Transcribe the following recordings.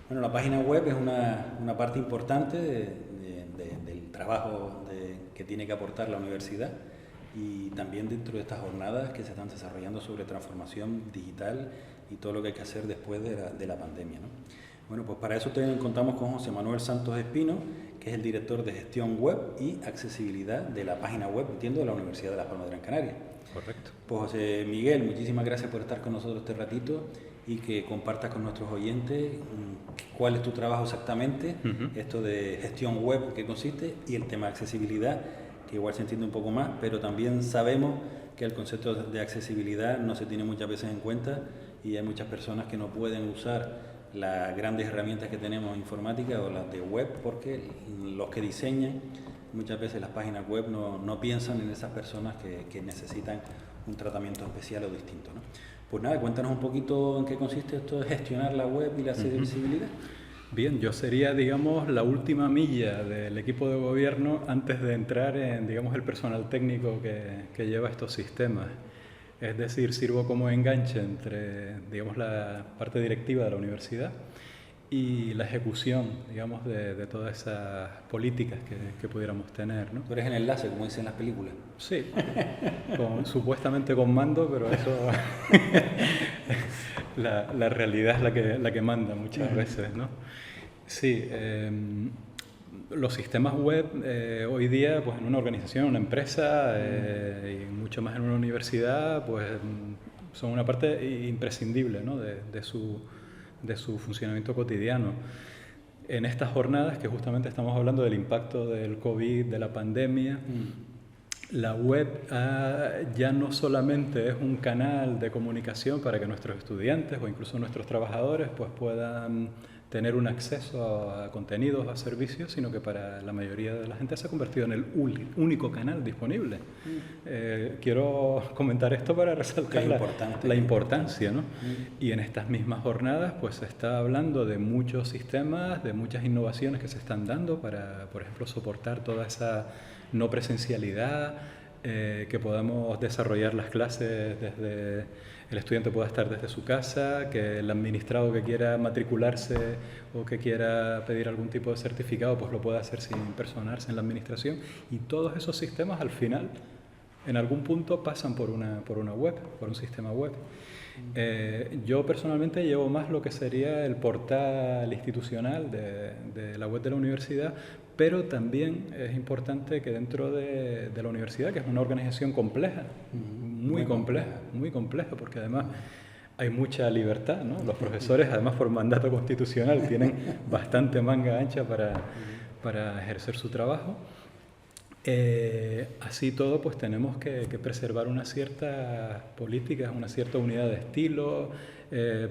Bueno, la página web es una parte importante del trabajo que tiene que aportar la universidad, y también dentro de estas jornadas que se están desarrollando sobre transformación digital y todo lo que hay que hacer después de la pandemia, ¿no? Bueno, pues para eso contamos con José Manuel Santos Espino, que es el director de gestión web y accesibilidad de la página web, entiendo, de la Universidad de Las Palmas de Gran Canaria. Correcto. Pues José Miguel, muchísimas gracias por estar con nosotros este ratito y que compartas con nuestros oyentes cuál es tu trabajo exactamente, esto de gestión web, qué consiste, y el tema de accesibilidad, que igual se entiende un poco más, pero también sabemos que el concepto de accesibilidad no se tiene muchas veces en cuenta y hay muchas personas que no pueden usar las grandes herramientas que tenemos informáticas o las de web, porque los que diseñan muchas veces las páginas web no piensan en esas personas que necesitan un tratamiento especial o distinto, ¿no? Pues nada, cuéntanos un poquito en qué consiste esto de gestionar la web y la accesibilidad. Bien, yo sería, digamos, la última milla del equipo de gobierno antes de entrar en, digamos, el personal técnico que lleva estos sistemas. Es decir, sirvo como enganche entre, digamos, la parte directiva de la universidad y la ejecución, digamos, de todas esas políticas que pudiéramos tener, ¿no? Tú eres el enlace, como dicen las películas. Sí, supuestamente con mando, pero eso la realidad es la que manda muchas veces, ¿no? Sí, los sistemas web hoy día, pues en una organización, en una empresa y mucho más en una universidad, pues son una parte imprescindible, ¿no? de su funcionamiento cotidiano. En estas jornadas que justamente estamos hablando del impacto del COVID, de la pandemia, la web ya no solamente es un canal de comunicación para que nuestros estudiantes o incluso nuestros trabajadores pues puedan tener un acceso a contenidos, a servicios, sino que para la mayoría de la gente se ha convertido en el único canal disponible. Quiero comentar esto para resaltar la importancia, ¿no? Y en estas mismas jornadas pues se está hablando de muchos sistemas, de muchas innovaciones que se están dando para, por ejemplo, soportar toda esa no presencialidad, que podamos desarrollar las clases desde el estudiante pueda estar desde su casa, que el administrado que quiera matricularse o que quiera pedir algún tipo de certificado pues lo pueda hacer sin personarse en la administración, y todos esos sistemas al final en algún punto pasan por una web, por un sistema web. Yo personalmente llevo más lo que sería el portal institucional de la web de la universidad, pero también es importante que dentro de la universidad, que es una organización compleja, muy compleja, porque además hay mucha libertad, ¿no? Los profesores, además por mandato constitucional, tienen bastante manga ancha para ejercer su trabajo. Así todo, pues tenemos que preservar unas ciertas políticas, una cierta unidad de estilo,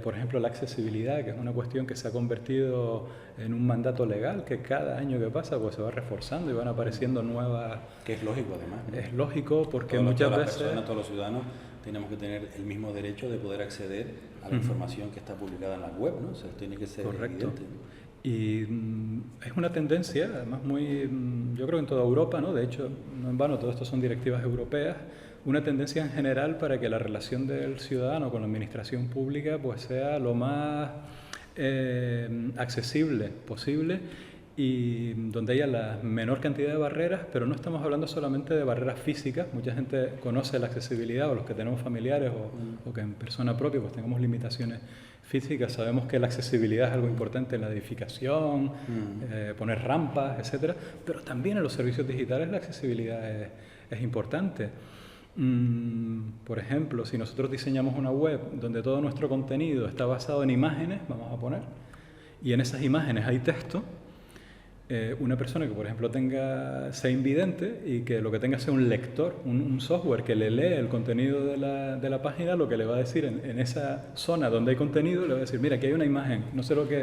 por ejemplo la accesibilidad, que es una cuestión que se ha convertido en un mandato legal, que cada año que pasa pues se va reforzando y van apareciendo nuevas... Que es lógico además, ¿no? Es lógico porque todas las personas, todos los ciudadanos tenemos que tener el mismo derecho de poder acceder a la información que está publicada en la web, ¿no? O sea, tiene que ser evidente, ¿no? Y es una tendencia, además muy, yo creo en toda Europa, ¿no? De hecho, no en vano, todo esto son directivas europeas, una tendencia en general para que la relación del ciudadano con la administración pública pues sea lo más accesible posible y donde haya la menor cantidad de barreras, pero no estamos hablando solamente de barreras físicas. Mucha gente conoce la accesibilidad, o los que tenemos familiares o que en persona propia pues tengamos limitaciones físicas, sabemos que la accesibilidad es algo importante en la edificación, poner rampas, etcétera, pero también en los servicios digitales la accesibilidad es importante. Por ejemplo, si nosotros diseñamos una web donde todo nuestro contenido está basado en imágenes, vamos a poner, y en esas imágenes hay texto, una persona que, por ejemplo, sea invidente y que lo que tenga sea un lector, un software que le lee el contenido de la página, lo que le va a decir en esa zona donde hay contenido, le va a decir, mira, aquí hay una imagen, no sé lo que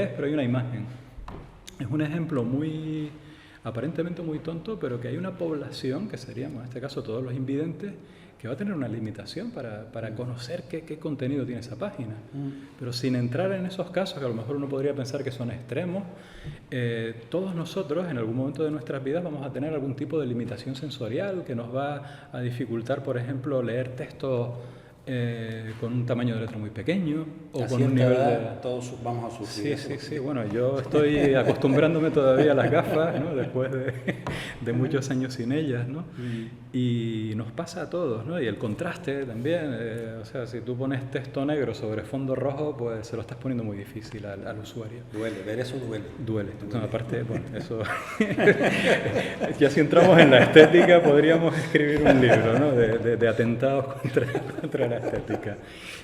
es, pero hay una imagen. Es un ejemplo aparentemente muy tonto, pero que hay una población, que seríamos en este caso todos los invidentes, que va a tener una limitación para conocer qué contenido tiene esa página. Pero sin entrar en esos casos, que a lo mejor uno podría pensar que son extremos, todos nosotros en algún momento de nuestras vidas vamos a tener algún tipo de limitación sensorial que nos va a dificultar, por ejemplo, leer textos con un tamaño de letra muy pequeño o A con un cierta nivel edad, de... todos vamos a Sí, sufrir eso. sí, sí. Bueno, yo estoy acostumbrándome todavía a las gafas, ¿no? Después de muchos años sin ellas, ¿no? Y nos pasa a todos, ¿no? Y el contraste también. O sea, si tú pones texto negro sobre fondo rojo, pues se lo estás poniendo muy difícil al usuario. Duele, ver eso duele. Duele. No, aparte, bueno, eso... ya si entramos en la estética, podríamos escribir un libro, ¿no? De atentados contra la estética.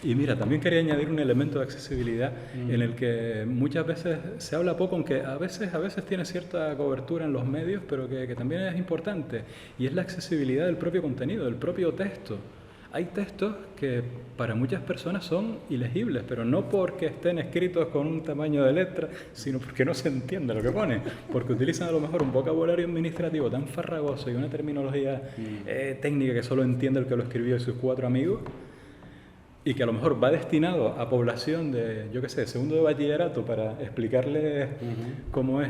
Y mira, también quería añadir un elemento de accesibilidad en el que muchas veces se habla poco, aunque a veces tiene cierta cobertura en los medios, pero que también es importante, y es la accesibilidad del propio contenido, del propio texto. Hay textos que para muchas personas son ilegibles, pero no porque estén escritos con un tamaño de letra, sino porque no se entiende lo que pone, porque utilizan a lo mejor un vocabulario administrativo tan farragoso y una terminología técnica que solo entiende el que lo escribió y sus 4 amigos, y que a lo mejor va destinado a población de, yo qué sé, segundo de bachillerato para explicarles cómo es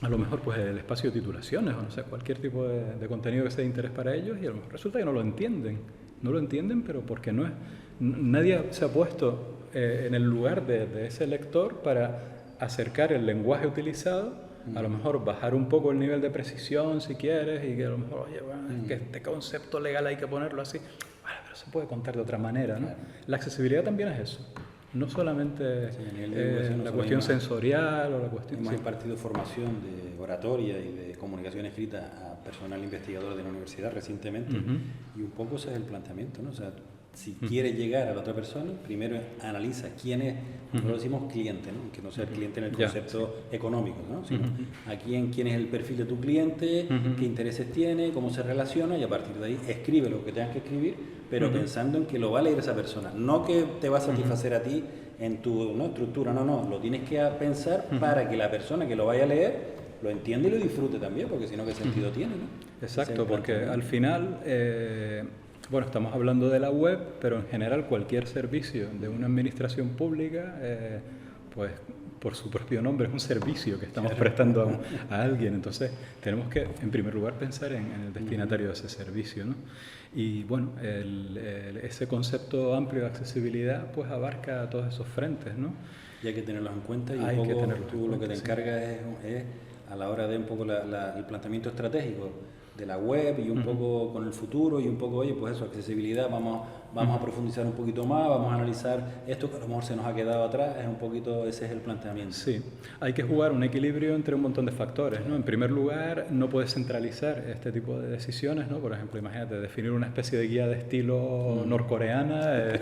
a lo mejor pues el espacio de titulaciones o no sé, cualquier tipo de contenido que sea de interés para ellos, y a lo mejor resulta que no lo entienden, pero porque no es, nadie se ha puesto en el lugar de ese lector para acercar el lenguaje utilizado, a lo mejor bajar un poco el nivel de precisión si quieres, y que a lo mejor, oye, bueno, es que este concepto legal hay que ponerlo así, bueno, pero se puede contar de otra manera, ¿no? La accesibilidad también es eso. No solamente la cuestión sensorial o la cuestión... Hemos impartido formación de oratoria y de comunicación escrita a personal investigador de la universidad recientemente, y un poco ese es el planteamiento, ¿no? O sea, si quieres llegar a la otra persona, primero analiza quién es, nosotros decimos cliente, ¿no? Que no sea el cliente en el concepto económico, ¿no? Sino quién es el perfil de tu cliente, qué intereses tiene, cómo se relaciona, y a partir de ahí escribe lo que tengas que escribir, pero pensando en que lo va a leer esa persona, no que te va a satisfacer a ti en tu estructura, no, lo tienes que pensar para que la persona que lo vaya a leer lo entienda y lo disfrute también, porque si no, ¿qué sentido tiene, no? Exacto, porque al final, bueno, estamos hablando de la web, pero en general cualquier servicio de una administración pública, pues por su propio nombre es un servicio que estamos prestando a alguien. Entonces tenemos que, en primer lugar, pensar en el destinatario de ese servicio, ¿no? Y bueno, ese concepto amplio de accesibilidad pues abarca todos esos frentes, ¿no? Y hay que tenerlos en cuenta, y un poco tú lo que te encargas es a la hora de un poco el planteamiento estratégico de la web, y un poco con el futuro, y un poco, oye, pues eso, accesibilidad, vamos a profundizar un poquito más, vamos a analizar esto que a lo mejor se nos ha quedado atrás, es un poquito, ese es el planteamiento. Sí, hay que jugar un equilibrio entre un montón de factores, ¿no? En primer lugar, no puedes centralizar este tipo de decisiones, ¿no? Por ejemplo, imagínate, definir una especie de guía de estilo norcoreana,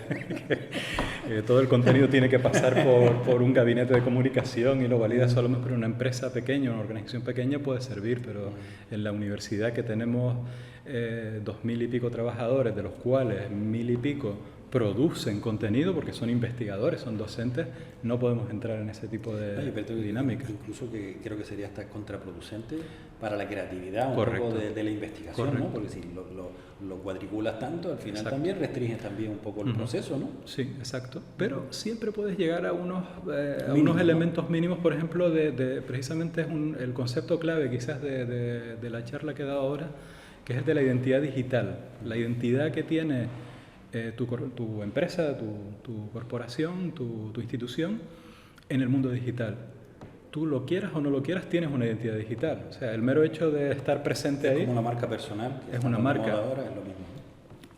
que todo el contenido tiene que pasar por un gabinete de comunicación y lo valida solo una empresa pequeña, una organización pequeña puede servir, pero en la universidad que tenemos 2.000 y pico trabajadores, de los cuales 1.000 y pico producen contenido porque son investigadores, son docentes, no podemos entrar en ese tipo de dinámica. Incluso que creo que sería hasta contraproducente para la creatividad un poco de la investigación, ¿no? Porque si lo cuadriculas tanto, al final también restringes también un poco el proceso, ¿no? Sí, exacto. Pero siempre puedes llegar a unos elementos mínimos, por ejemplo, precisamente es el concepto clave quizás de la charla que he dado ahora, que es el de la identidad digital. La identidad que tiene tu empresa, tu corporación, tu institución en el mundo digital. Tú lo quieras o no lo quieras, tienes una identidad digital. O sea, el mero hecho de estar presente ahí... Es como una marca personal. Es una marca. Ahora es lo mismo.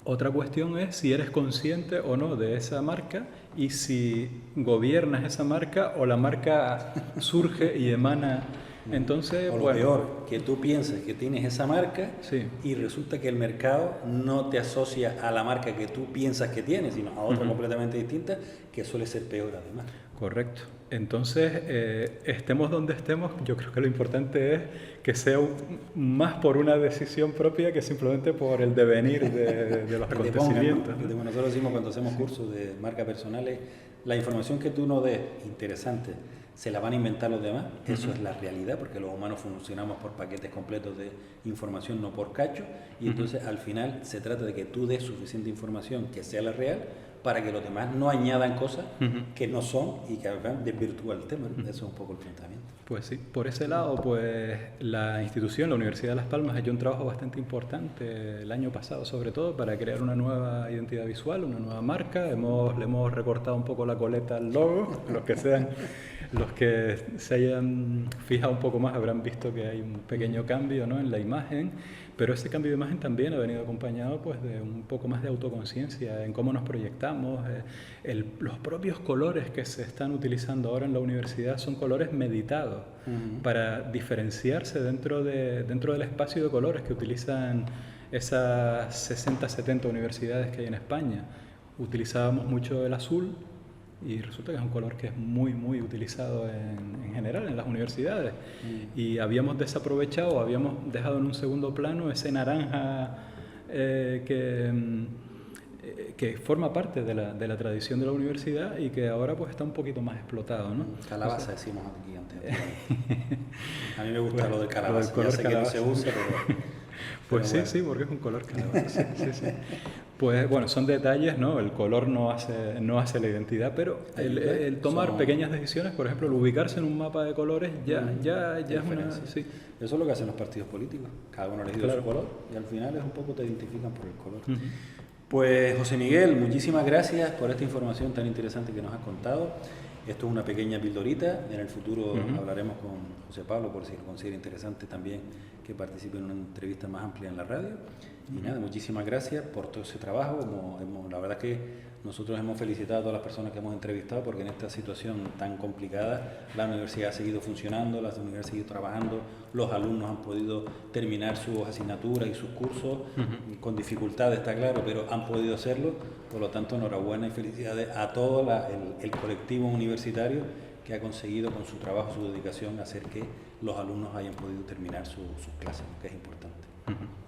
Otra cuestión es si eres consciente o no de esa marca, y si gobiernas esa marca o la marca surge y emana... Entonces, o lo peor, que tú pienses que tienes esa marca y resulta que el mercado no te asocia a la marca que tú piensas que tienes, sino a otra completamente distinta, que suele ser peor además. Correcto. Entonces, estemos donde estemos, yo creo que lo importante es que sea más por una decisión propia que simplemente por el devenir de los acontecimientos. ¿No? Nosotros decimos cuando hacemos cursos de marca personales, la información que tú no des, interesante, se la van a inventar los demás. Eso es la realidad, porque los humanos funcionamos por paquetes completos de información, no por cacho, y entonces al final se trata de que tú des suficiente información que sea la real para que los demás no añadan cosas que no son y que desvirtúa el tema. Eso es un poco el planteamiento. Pues sí, por ese lado, pues la institución, la Universidad de Las Palmas, ha hecho un trabajo bastante importante el año pasado, sobre todo, para crear una nueva identidad visual, una nueva marca. Le hemos recortado un poco la coleta al logo. Los que se hayan fijado un poco más habrán visto que hay un pequeño cambio, ¿no?, en la imagen, pero ese cambio de imagen también ha venido acompañado, pues, de un poco más de autoconciencia en cómo nos proyectamos. Los propios colores que se están utilizando ahora en la universidad son colores meditados para diferenciarse dentro del espacio de colores que utilizan esas 60, 70 universidades que hay en España. Utilizábamos mucho el azul, y resulta que es un color que es muy, muy utilizado en general en las universidades. Y habíamos desaprovechado, habíamos dejado en un segundo plano ese naranja que forma parte de la tradición de la universidad y que ahora pues está un poquito más explotado, ¿no? Calabaza, decimos aquí antes. A mí me gusta lo del calabaza, color ya sé calabaza. Que no se usa, pero pues bueno. Sí, porque es un color calabaza. Sí. Pues bueno, son detalles, ¿no? El color no hace la identidad, pero el tomar pequeñas decisiones, por ejemplo, el ubicarse en un mapa de colores, ya es una... Sí. Eso es lo que hacen los partidos políticos. Cada uno ha elegido su color y al final es un poco te identifican por el color. Pues José Miguel, muchísimas gracias por esta información tan interesante que nos has contado. Esto es una pequeña pildorita. En el futuro hablaremos con José Pablo por si lo considera interesante también que participe en una entrevista más amplia en la radio. Y nada, muchísimas gracias por todo ese trabajo. La verdad que nosotros hemos felicitado a todas las personas que hemos entrevistado porque en esta situación tan complicada la universidad ha seguido funcionando, la universidad ha seguido trabajando, los alumnos han podido terminar sus asignaturas y sus cursos con dificultades, está claro, pero han podido hacerlo. Por lo tanto, enhorabuena y felicidades a todo el colectivo universitario que ha conseguido con su trabajo, su dedicación, hacer que los alumnos hayan podido terminar sus clases, que es importante.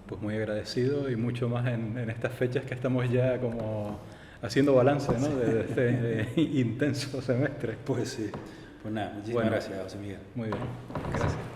Pues muy agradecido y mucho más en estas fechas que estamos ya como haciendo balance, ¿no?, de este intenso semestre. Pues sí. Pues nada, muchísimas gracias, José Miguel. Muy bien, gracias.